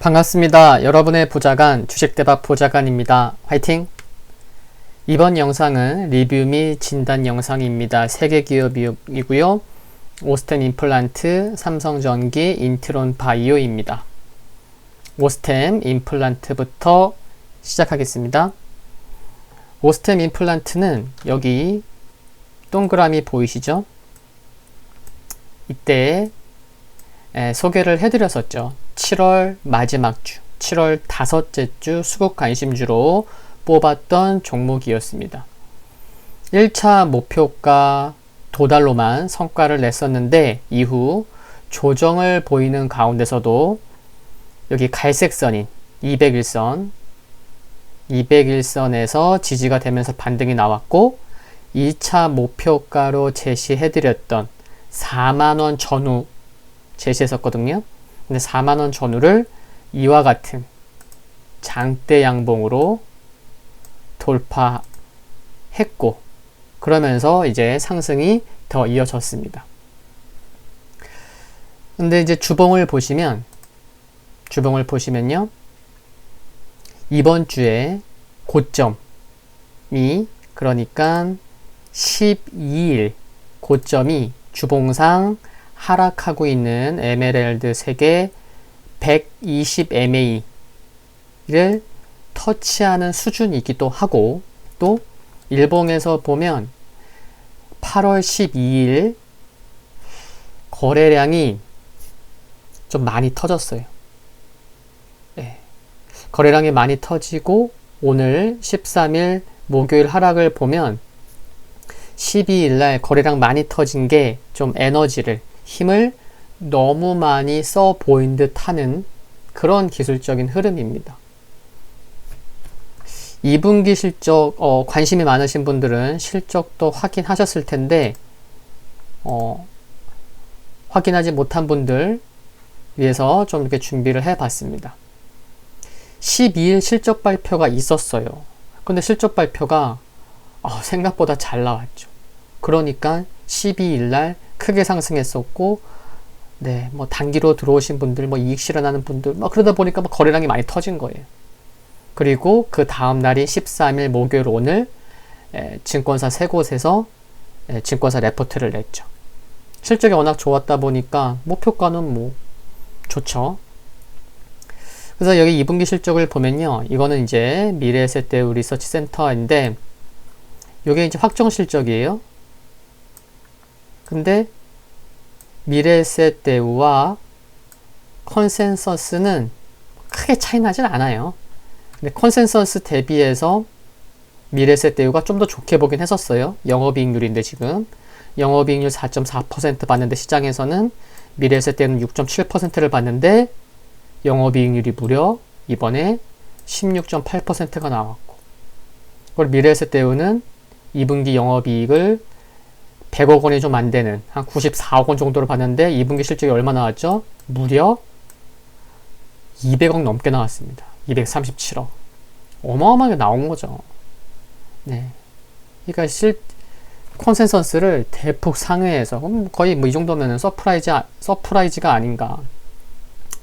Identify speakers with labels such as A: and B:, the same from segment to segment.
A: 반갑습니다. 여러분의 보좌관 주식대박 보좌관입니다. 화이팅! 이번 영상은 리뷰 및 진단 영상입니다. 세계 기업이고요. 오스템 임플란트, 삼성전기, 인트론 바이오입니다. 오스템 임플란트부터 시작하겠습니다. 오스템 임플란트는 여기 동그라미 보이시죠? 이때 소개를 해드렸었죠. 7월 마지막 주, 7월 다섯째 주 수급 관심주로 뽑았던 종목이었습니다. 1차 목표가 도달로만 성과를 냈었는데 이후 조정을 보이는 가운데서도 여기 갈색 선인 201선에서 지지가 되면서 반등이 나왔고 2차 목표가로 제시해드렸던 4만원 전후 제시했었거든요. 근데 4만원 전후를 이와 같은 장대 양봉으로 돌파했고 그러면서 이제 상승이 더 이어졌습니다. 근데 이제 주봉을 보시면요. 이번 주에 고점이 그러니까 12일 고점이 주봉상 하락하고 있는 에메랄드 세계 120MA를 터치하는 수준이기도 하고 또 일봉에서 보면 8월 12일 거래량이 좀 많이 터졌어요. 네. 거래량이 많이 터지고 오늘 13일 목요일 하락을 보면 12일날 거래량 많이 터진 게 좀 에너지를 힘을 너무 많이 써 보인 듯 하는 그런 기술적인 흐름입니다. 2분기 실적 관심이 많으신 분들은 실적도 확인하셨을 텐데 확인하지 못한 분들 위해서 좀 이렇게 준비를 해 봤습니다. 12일 실적 발표가 있었어요. 근데 실적 발표가 생각보다 잘 나왔죠. 그러니까 12일 날 크게 상승했었고, 네, 뭐 단기로 들어오신 분들, 뭐 이익 실현하는 분들, 그러다 보니까 거래량이 많이 터진 거예요. 그리고 그 다음 날인 13일 목요일 오늘 증권사 세 곳에서 증권사 레포트를 냈죠. 실적이 워낙 좋았다 보니까 목표가는 뭐 좋죠. 그래서 여기 2분기 실적을 보면요, 이거는 이제 미래에셋대우 리서치 센터인데, 이게 이제 확정 실적이에요. 근데 미래에셋대우와 컨센서스는 크게 차이 나진 않아요. 근데 컨센서스 대비해서 미래에셋대우가 좀 더 좋게 보긴 했었어요. 영업이익률인데 지금 영업이익률 4.4% 봤는데 시장에서는 미래에셋대우는 6.7%를 봤는데 영업이익률이 무려 이번에 16.8%가 나왔고, 그리고 미래에셋대우는 2분기 영업이익을 100억 원이 좀 안 되는 한 94억 원 정도로 봤는데 2분기 실적이 얼마 나왔죠? 무려 200억 넘게 나왔습니다. 237억. 어마어마하게 나온 거죠. 네. 그러니까 컨센서스를 대폭 상회해서 거의 뭐 이 정도면은 서프라이즈가 아닌가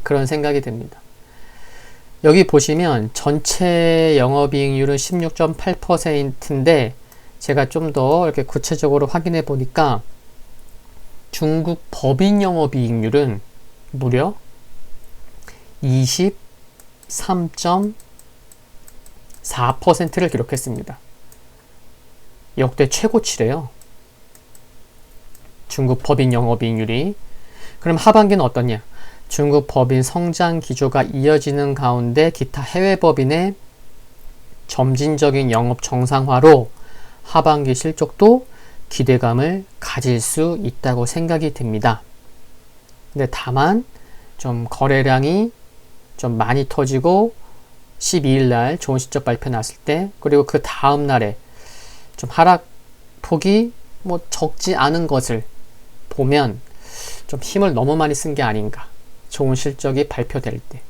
A: 그런 생각이 듭니다. 여기 보시면 전체 영업이익률은 16.8%인데 제가 좀 더 이렇게 구체적으로 확인해 보니까 중국 법인 영업이익률은 무려 23.4%를 기록했습니다. 역대 최고치래요. 중국 법인 영업이익률이. 그럼 하반기는 어떠냐? 중국 법인 성장 기조가 이어지는 가운데 기타 해외 법인의 점진적인 영업 정상화로 하반기 실적도 기대감을 가질 수 있다고 생각이 듭니다. 근데 다만 좀 거래량이 좀 많이 터지고 12일 날 좋은 실적 발표 났을 때, 그리고 그 다음 날에 좀 하락폭이 뭐 적지 않은 것을 보면 좀 힘을 너무 많이 쓴 게 아닌가. 좋은 실적이 발표될 때.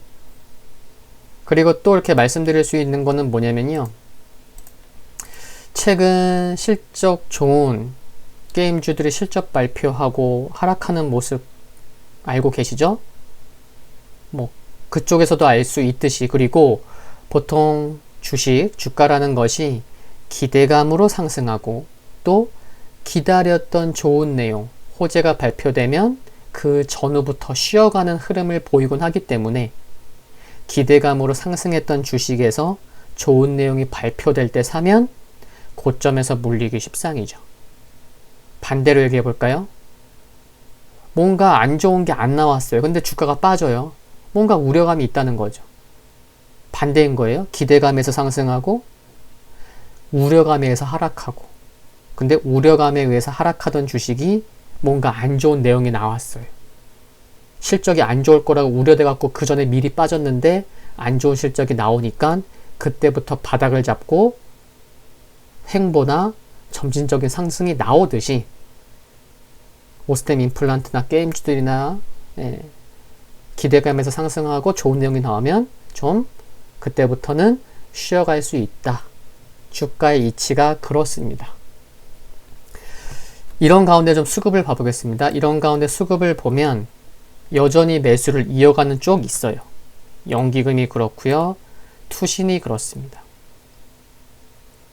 A: 그리고 또 이렇게 말씀드릴 수 있는 거는 뭐냐면요, 최근 실적 좋은 게임주들이 실적 발표하고 하락하는 모습 알고 계시죠? 뭐 그쪽에서도 알 수 있듯이, 그리고 보통 주식, 주가라는 것이 기대감으로 상승하고 또 기다렸던 좋은 내용, 호재가 발표되면 그 전후부터 쉬어가는 흐름을 보이곤 하기 때문에 기대감으로 상승했던 주식에서 좋은 내용이 발표될 때 사면 고점에서 물리기 십상이죠. 반대로 얘기해 볼까요? 뭔가 안 좋은 게 안 나왔어요. 근데 주가가 빠져요. 뭔가 우려감이 있다는 거죠. 반대인 거예요. 기대감에서 상승하고 우려감에 의해서 하락하고. 근데 우려감에 의해서 하락하던 주식이 뭔가 안 좋은 내용이 나왔어요. 실적이 안 좋을 거라고 우려돼 갖고 그 전에 미리 빠졌는데 안 좋은 실적이 나오니까 그때부터 바닥을 잡고 횡보나 점진적인 상승이 나오듯이 오스템 임플란트나 게임주들이나 기대감에서 상승하고 좋은 내용이 나오면 좀 그때부터는 쉬어갈 수 있다. 주가의 이치가 그렇습니다. 이런 가운데 좀 수급을 봐보겠습니다. 이런 가운데 수급을 보면 여전히 매수를 이어가는 쪽이 있어요. 연기금이 그렇고요. 투신이 그렇습니다.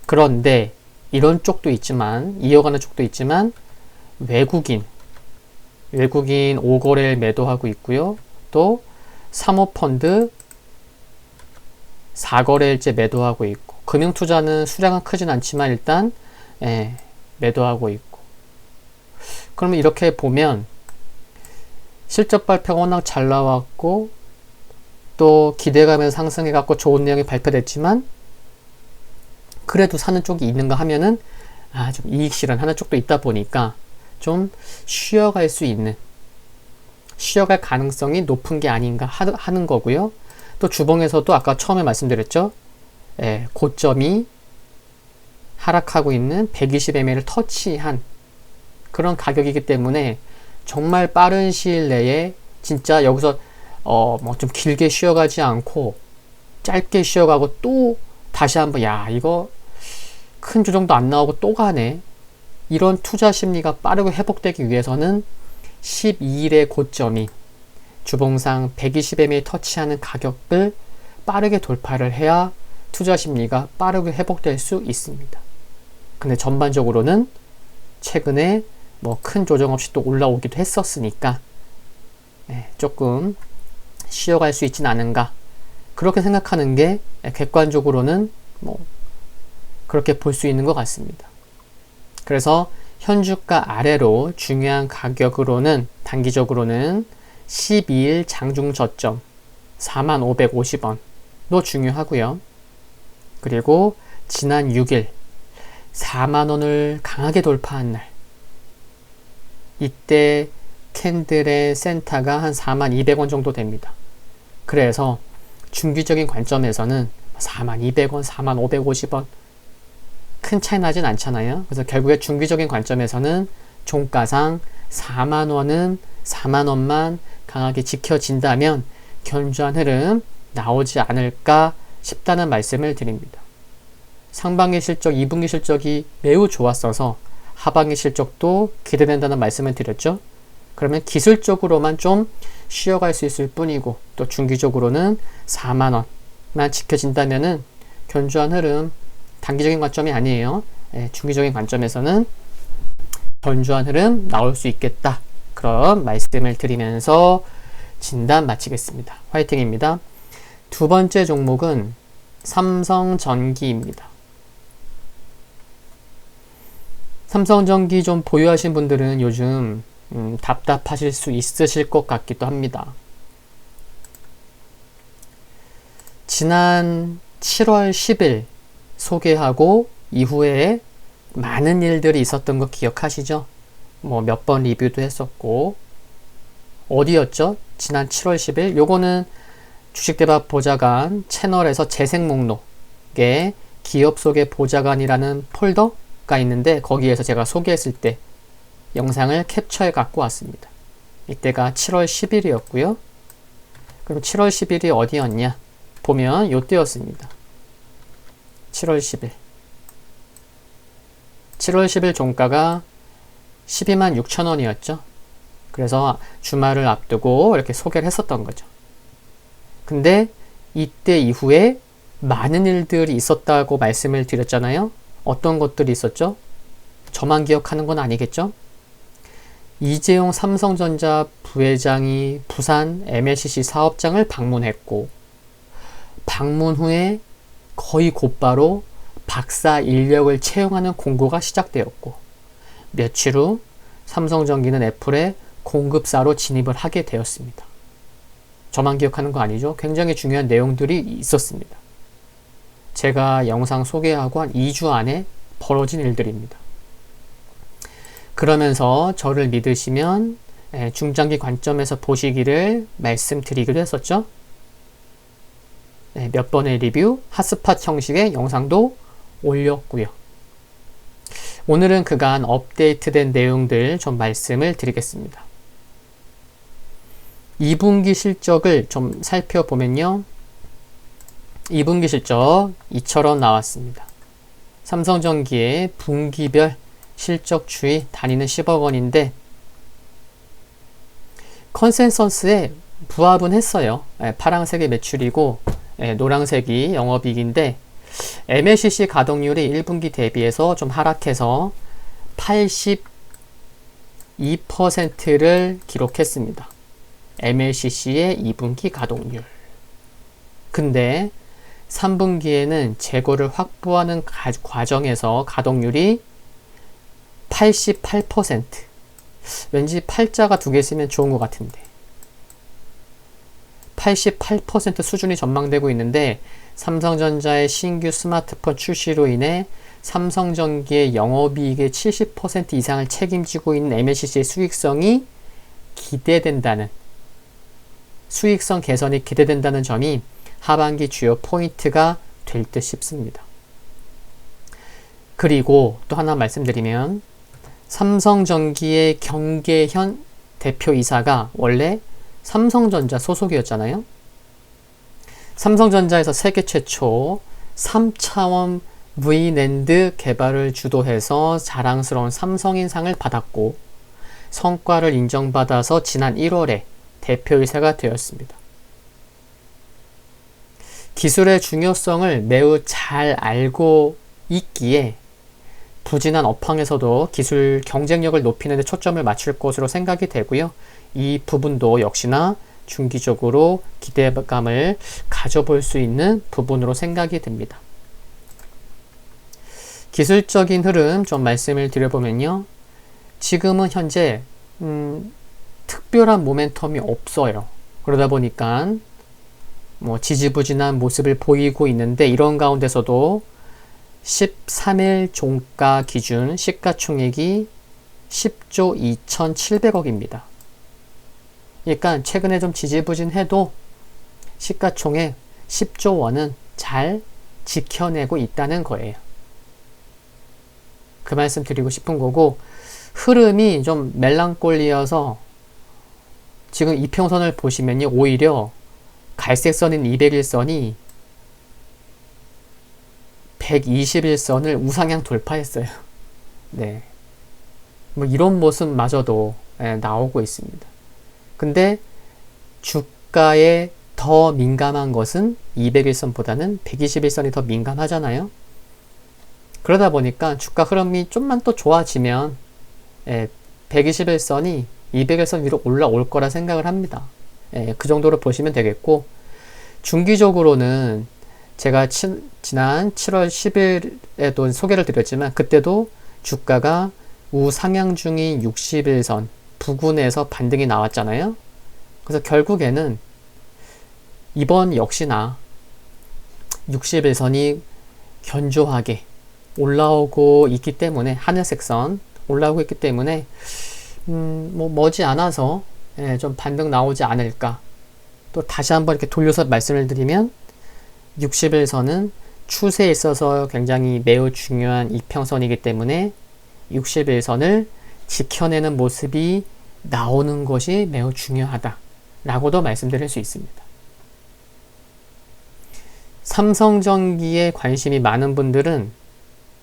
A: 그런데 이런 쪽도 있지만, 이어가는 쪽도 있지만 외국인 5거래일 매도하고 있고요. 또 사모펀드 4거래일째 매도하고 있고, 금융투자는 수량은 크진 않지만 일단 매도하고 있고. 그러면 이렇게 보면 실적 발표가 워낙 잘 나왔고 또 기대감에서 상승해갖고 좋은 내용이 발표됐지만 그래도 사는 쪽이 있는가 하면은 좀 이익 실현하는 쪽도 있다 보니까 좀 쉬어갈 수 있는, 쉬어갈 가능성이 높은 게 아닌가 하는 거고요. 또 주봉에서도 아까 처음에 말씀드렸죠. 고점이 하락하고 있는 120mA를 터치한 그런 가격이기 때문에 정말 빠른 시일 내에 진짜 여기서 뭐 좀 길게 쉬어가지 않고 짧게 쉬어가고 또 다시 한번 이거 큰 조정도 안 나오고 또 가네, 이런 투자 심리가 빠르게 회복되기 위해서는 12일의 고점인 주봉상 120mA 터치하는 가격을 빠르게 돌파를 해야 투자 심리가 빠르게 회복될 수 있습니다. 근데 전반적으로는 최근에 뭐 큰 조정 없이 또 올라오기도 했었으니까 조금 쉬어갈 수 있진 않은가, 그렇게 생각하는 게 객관적으로는 뭐 그렇게 볼 수 있는 것 같습니다. 그래서 현주가 아래로 중요한 가격으로는 단기적으로는 12일 장중 저점 4550원도 중요하고요. 그리고 지난 6일 4만원을 강하게 돌파한 날, 이때 캔들의 센터가 한 4200원 정도 됩니다. 그래서 중기적인 관점에서는 4200원, 4550원 큰 차이 나진 않잖아요. 그래서 결국에 중기적인 관점에서는 종가상 4만원은 4만원만 강하게 지켜진다면 견조한 흐름 나오지 않을까 싶다는 말씀을 드립니다. 상반기 실적, 2분기 실적이 매우 좋았어서 하반기 실적도 기대된다는 말씀을 드렸죠. 그러면 기술적으로만 좀 쉬어갈 수 있을 뿐이고 또 중기적으로는 4만원만 지켜진다면은 견조한 흐름, 단기적인 관점이 아니에요. 중기적인 관점에서는 견조한 흐름 나올 수 있겠다. 그런 말씀을 드리면서 진단 마치겠습니다. 화이팅입니다. 두 번째 종목은 삼성전기입니다. 삼성전기 좀 보유하신 분들은 요즘 답답하실 수 있으실 것 같기도 합니다. 지난 7월 10일 소개하고 이후에 많은 일들이 있었던 거 기억하시죠? 뭐 몇 번 리뷰도 했었고, 어디였죠? 지난 7월 10일 요거는 주식대박 보좌관 채널에서 재생 목록에 기업 속의 보좌관이라는 폴더가 있는데 거기에서 제가 소개했을 때 영상을 캡처해 갖고 왔습니다. 이때가 7월 10일이었고요. 그럼 7월 10일이 어디였냐? 보면 요때였습니다. 7월 10일. 7월 10일 종가가 12만 6천 원이었죠. 그래서 주말을 앞두고 이렇게 소개를 했었던 거죠. 근데 이때 이후에 많은 일들이 있었다고 말씀을 드렸잖아요. 어떤 것들이 있었죠? 저만 기억하는 건 아니겠죠? 이재용 삼성전자 부회장이 부산 MLCC 사업장을 방문했고, 방문 후에 거의 곧바로 박사 인력을 채용하는 공고가 시작되었고, 며칠 후 삼성전기는 애플의 공급사로 진입을 하게 되었습니다. 저만 기억하는 거 아니죠? 굉장히 중요한 내용들이 있었습니다. 제가 영상 소개하고 한 2주 안에 벌어진 일들입니다. 그러면서 저를 믿으시면 중장기 관점에서 보시기를 말씀드리기로 했었죠. 몇 번의 리뷰, 핫스팟 형식의 영상도 올렸고요. 오늘은 그간 업데이트된 내용들 좀 말씀을 드리겠습니다. 2분기 실적을 좀 살펴보면요. 2분기 실적 이처럼 나왔습니다. 삼성전기의 분기별 실적 추이 단위는 10억 원인데 컨센서스에 부합은 했어요. 파란색이 매출이고 노란색이 영업이익인데 MLCC 가동률이 1분기 대비해서 좀 하락해서 82%를 기록했습니다. MLCC의 2분기 가동률. 근데 3분기에는 재고를 확보하는 과정에서 가동률이 88%. 왠지 8자가 두 개 쓰면 좋은 것 같은데. 88% 수준이 전망되고 있는데 삼성전자의 신규 스마트폰 출시로 인해 삼성전기의 영업이익의 70% 이상을 책임지고 있는 MLCC의 수익성이 기대된다는, 수익성 개선이 기대된다는 점이 하반기 주요 포인트가 될 듯 싶습니다. 그리고 또 하나 말씀드리면 삼성전기의 경계현 대표이사가 원래 삼성전자 소속이었잖아요. 삼성전자에서 세계 최초 3차원 V낸드 개발을 주도해서 자랑스러운 삼성인상을 받았고 성과를 인정받아서 지난 1월에 대표이사가 되었습니다. 기술의 중요성을 매우 잘 알고 있기에 부진한 업황에서도 기술 경쟁력을 높이는 데 초점을 맞출 것으로 생각이 되고요. 이 부분도 역시나 중기적으로 기대감을 가져볼 수 있는 부분으로 생각이 듭니다. 기술적인 흐름 좀 말씀을 드려보면요. 지금은 현재 특별한 모멘텀이 없어요. 그러다 보니까 지지부진한 모습을 보이고 있는데 이런 가운데서도 13일 종가 기준 시가총액이 10조 2,700억입니다. 그러니까 최근에 좀 지지부진해도 시가총액 10조 원은 잘 지켜내고 있다는 거예요. 그 말씀 드리고 싶은 거고, 흐름이 좀 멜랑꼴리여서 지금 이평선을 보시면요, 오히려 갈색선인 200일선이 121선을 우상향 돌파했어요. 네. 이런 모습마저도 나오고 있습니다. 근데 주가에 더 민감한 것은 200일선보다는 121선이 더 민감하잖아요. 그러다 보니까 주가 흐름이 좀만 또 좋아지면 121선이 200일선 위로 올라올 거라 생각을 합니다. 그 정도로 보시면 되겠고, 중기적으로는 제가 지난 7월 10일에도 소개를 드렸지만 그때도 주가가 우상향 중인 60일선 부근에서 반등이 나왔잖아요. 그래서 결국에는 이번 역시나 60일선이 견조하게 올라오고 있기 때문에, 하늘색 선 올라오고 있기 때문에 머지않아서 좀 반등 나오지 않을까. 또 다시 한번 이렇게 돌려서 말씀을 드리면 60일선은 추세에 있어서 굉장히 매우 중요한 이평선이기 때문에 60일선을 지켜내는 모습이 나오는 것이 매우 중요하다 라고도 말씀드릴 수 있습니다. 삼성전기에 관심이 많은 분들은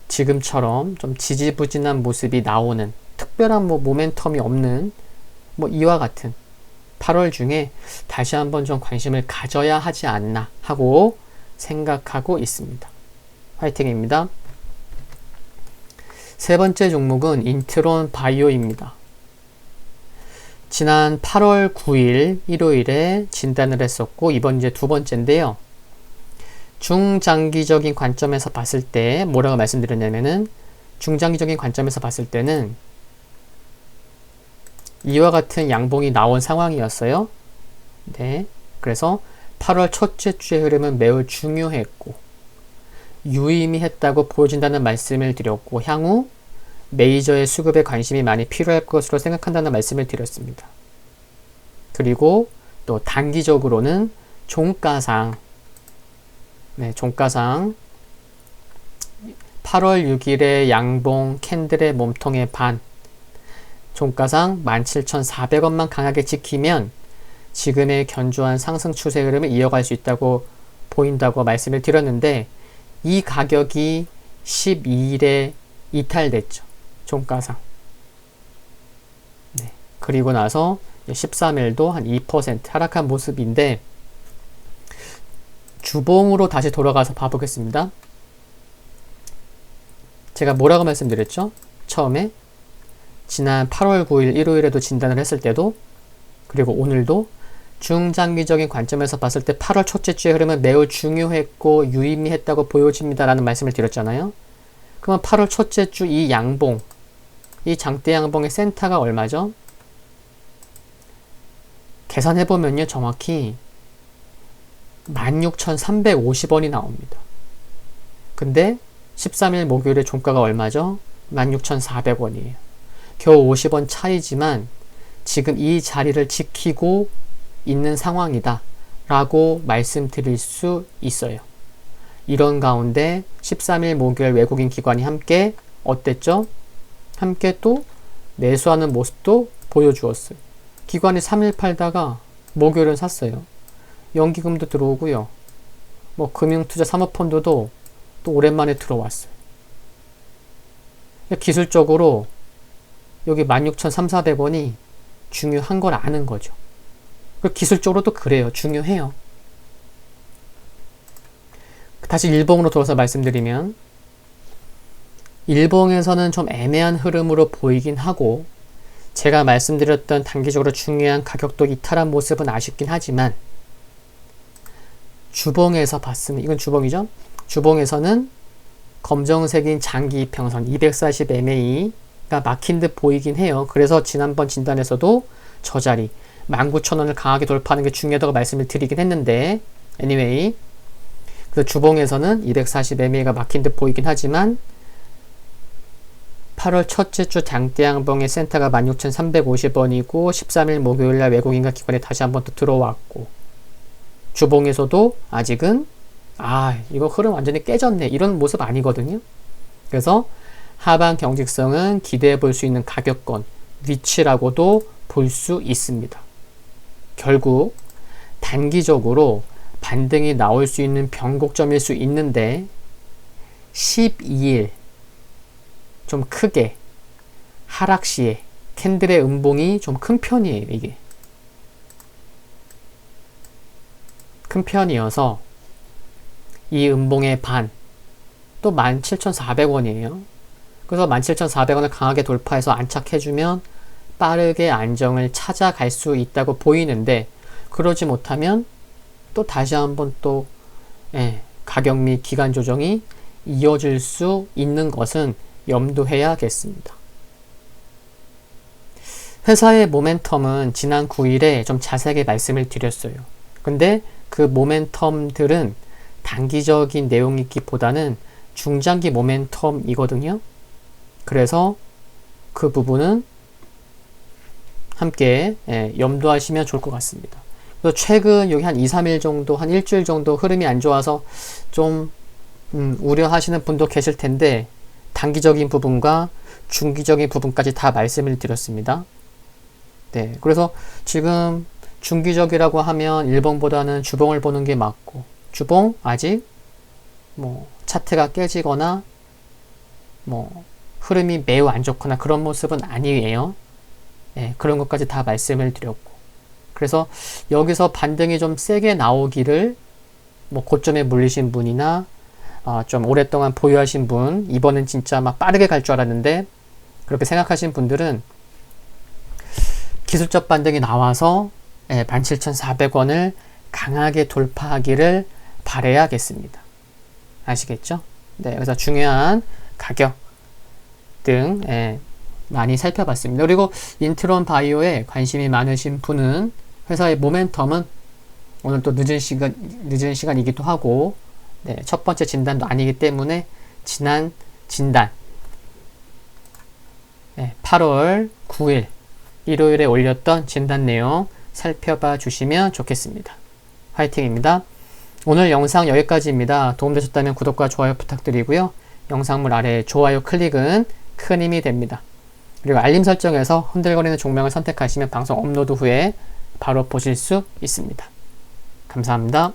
A: 지금처럼 좀 지지부진한 모습이 나오는, 특별한 모멘텀이 없는 이와 같은 8월 중에 다시 한번 좀 관심을 가져야 하지 않나 하고 생각하고 있습니다. 화이팅입니다. 세 번째 종목은 인트론 바이오입니다. 지난 8월 9일 일요일에 진단을 했었고 이번 이제 두 번째인데요. 중장기적인 관점에서 봤을 때 뭐라고 말씀드렸냐면은 중장기적인 관점에서 봤을 때는 이와 같은 양봉이 나온 상황이었어요. 네. 그래서 8월 첫째 주의 흐름은 매우 중요했고 유의미했다고 보여진다는 말씀을 드렸고 향후 메이저의 수급에 관심이 많이 필요할 것으로 생각한다는 말씀을 드렸습니다. 그리고 또 단기적으로는 종가상 종가상 8월 6일의 양봉 캔들의 몸통의 반 종가상 17,400원만 강하게 지키면 지금의 견조한 상승 추세 흐름을 이어갈 수 있다고 보인다고 말씀을 드렸는데 이 가격이 12일에 이탈됐죠. 종가상. 네. 그리고 나서 13일도 한 2% 하락한 모습인데 주봉으로 다시 돌아가서 봐보겠습니다. 제가 뭐라고 말씀드렸죠? 처음에 지난 8월 9일 일요일에도 진단을 했을 때도 그리고 오늘도 중장기적인 관점에서 봤을 때 8월 첫째 주의 흐름은 매우 중요했고 유의미했다고 보여집니다 라는 말씀을 드렸잖아요. 그러면 8월 첫째 주 이 양봉 이 장대 양봉의 센터가 얼마죠? 계산해보면요 정확히 16,350원이 나옵니다. 근데 13일 목요일에 종가가 얼마죠? 16,400원이에요. 겨우 50원 차이지만 지금 이 자리를 지키고 있는 상황이다 라고 말씀드릴 수 있어요. 이런 가운데 13일 목요일 외국인 기관이 함께 어땠죠? 함께 또 매수하는 모습도 보여주었어요. 기관이 3일 팔다가 목요일은 샀어요. 연기금도 들어오고요. 뭐 금융투자 사모펀드도 또 오랜만에 들어왔어요. 기술적으로 여기 16,300원이 중요한 걸 아는 거죠. 기술적으로도 그래요. 중요해요. 다시 일봉으로 돌아서 말씀드리면 일봉에서는 좀 애매한 흐름으로 보이긴 하고 제가 말씀드렸던 단기적으로 중요한 가격도 이탈한 모습은 아쉽긴 하지만 주봉에서 봤으면 이건 주봉이죠. 주봉에서는 검정색인 장기 이평선 240MA가 막힌 듯 보이긴 해요. 그래서 지난번 진단에서도 저 자리 19,000원을 강하게 돌파하는 게 중요하다고 말씀을 드리긴 했는데 anyway 그래서 주봉에서는 240MA가 막힌 듯 보이긴 하지만 8월 첫째 주 장대양봉의 센터가 16,350원이고 13일 목요일날 외국인과 기관에 다시 한번 또 들어왔고 주봉에서도 아직은 이거 흐름 완전히 깨졌네 이런 모습 아니거든요. 그래서 하방 경직성은 기대해 볼 수 있는 가격권 위치라고도 볼 수 있습니다. 결국 단기적으로 반등이 나올 수 있는 변곡점일 수 있는데 12일 좀 크게 하락 시에 캔들의 음봉이 좀 큰 편이에요. 이게 큰 편이어서 이 음봉의 반 또 17,400원이에요. 그래서 17,400원을 강하게 돌파해서 안착해주면 빠르게 안정을 찾아갈 수 있다고 보이는데 그러지 못하면 또 다시 한번 또 가격 및 기간 조정이 이어질 수 있는 것은 염두해야겠습니다. 회사의 모멘텀은 지난 9일에 좀 자세하게 말씀을 드렸어요. 근데 그 모멘텀들은 단기적인 내용이기보다는 중장기 모멘텀이거든요. 그래서 그 부분은 함께 염두하시면 좋을 것 같습니다. 그래서 최근 여기 한 2, 3일 정도, 한 일주일 정도 흐름이 안 좋아서 좀 우려하시는 분도 계실 텐데 단기적인 부분과 중기적인 부분까지 다 말씀을 드렸습니다. 네, 그래서 지금 중기적이라고 하면 일봉보다는 주봉을 보는 게 맞고 주봉 아직 뭐 차트가 깨지거나 뭐 흐름이 매우 안 좋거나 그런 모습은 아니에요. 네, 그런 것까지 다 말씀을 드렸고 그래서 여기서 반등이 좀 세게 나오기를 뭐 고점에 물리신 분이나 좀 오랫동안 보유하신 분, 이번엔 진짜 막 빠르게 갈 줄 알았는데 그렇게 생각하신 분들은 기술적 반등이 나와서 17,400원을 강하게 돌파하기를 바라야겠습니다. 아시겠죠? 네, 그래서 중요한 가격 등 많이 살펴봤습니다. 그리고 인트론 바이오에 관심이 많으신 분은 회사의 모멘텀은 오늘 또 늦은 시간이기도 하고 첫 번째 진단도 아니기 때문에 지난 진단 8월 9일 일요일에 올렸던 진단 내용 살펴봐 주시면 좋겠습니다. 화이팅입니다. 오늘 영상 여기까지입니다. 도움되셨다면 구독과 좋아요 부탁드리고요. 영상물 아래 좋아요 클릭은 큰 힘이 됩니다. 그리고 알림 설정에서 흔들거리는 종명을 선택하시면 방송 업로드 후에 바로 보실 수 있습니다. 감사합니다.